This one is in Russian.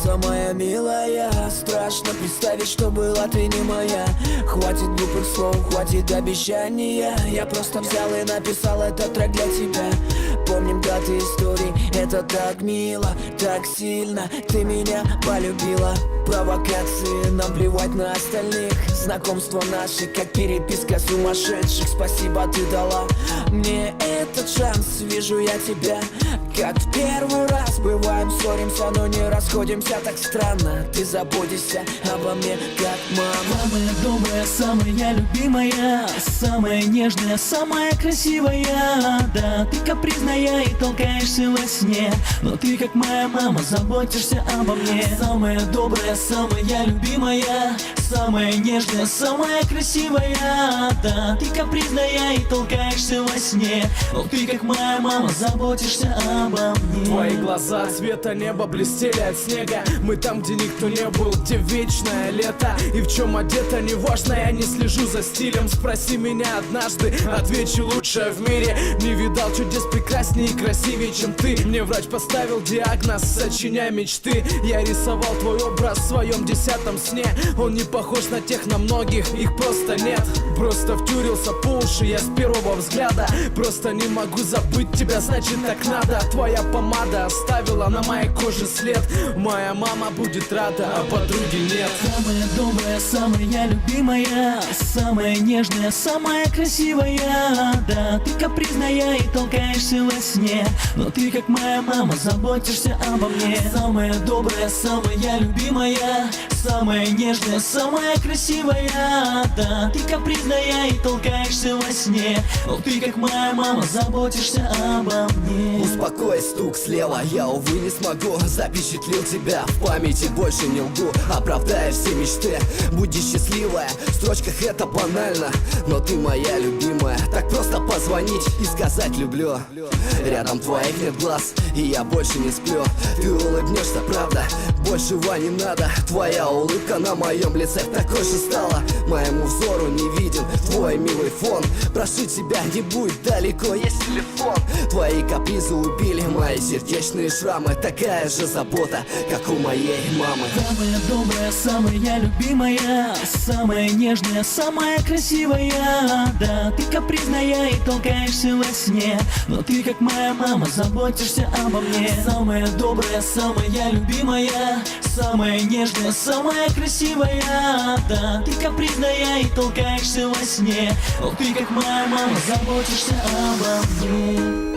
самая милая. Страшно представить, что была ты не моя. Хватит глупых слов, хватит обещания. Я просто взял и написал этот трек для тебя. Помним даты истории, это так мило, так сильно ты меня полюбила. Провокации, нам плевать на остальных. Знакомство наши, как переписка сумасшедших. Спасибо, ты дала мне этот шанс. Вижу я тебя, как в первый раз. Бываем, ссоримся, но не расходимся так странно. Ты заботишься обо мне, как мама. Самая добрая, самая любимая, самая нежная, самая красивая. Да, ты капризная и толкаешься во сне, но ты, как моя мама, заботишься обо мне. Самая добрая, самая любимая, самая нежная, самая красивая. Да, ты капризная и толкаешься во сне, но ты, как моя мама, заботишься обо мне. Твои глаза цвета неба блестели от снега. Мы там, где никто не был, где вечное лето. И в чем одета, неважно, я не слежу за стилем. Спроси меня однажды, отвечу: лучшее в мире. Не видал чудес прекраснее и красивее, чем ты. Мне врач поставил диагноз, сочиняй мечты. Я рисовал твой образ в своем 10-м сне. Он не похож на тех, на многих, их просто нет. Просто втюрился по уши я с первого взгляда. Просто не могу забыть тебя, значит так надо. Твоя помада оставила на моей коже след. Моя мама будет рада, а подруги нет. Самая добрая, самая любимая, самая нежная, самая красивая. Да, ты капризная и толкаешься во сне, но ты, как моя мама, заботишься обо мне. Самая добрая, самая любимая, самая нежная, самая красивая. Да, ты капризная и толкаешься во сне, но ты, как моя мама, заботишься обо мне. Успокой, стук слева, я, увы, не смогу. Запечатлел тебя в памяти, больше не лгу. Оправдая все мечты, будь счастливая. В строчках это банально, но ты моя любимая. Так просто позвонить и сказать люблю. Рядом твоих нет глаз, и я больше не сплю. Ты улыбнешься, правда, большего не надо. Твоя улыбка на моем лице такой же стала. Моему взору не виден твой милый фон. Прошу тебя, не будь далеко, есть телефон. Твои капризы убили мои сердечные шрамы. Такая же забота, как у моей мамы. Самая добрая, самая любимая, самая нежная, самая красивая. Да, ты капризная и толкаешься во сне, но ты, как моя мама, заботишься обо мне. Самая добрая, самая любимая, самая нежная, самая красивая. Да, ты капризная и толкаешься во сне, но ты, как моя мама, заботишься обо мне.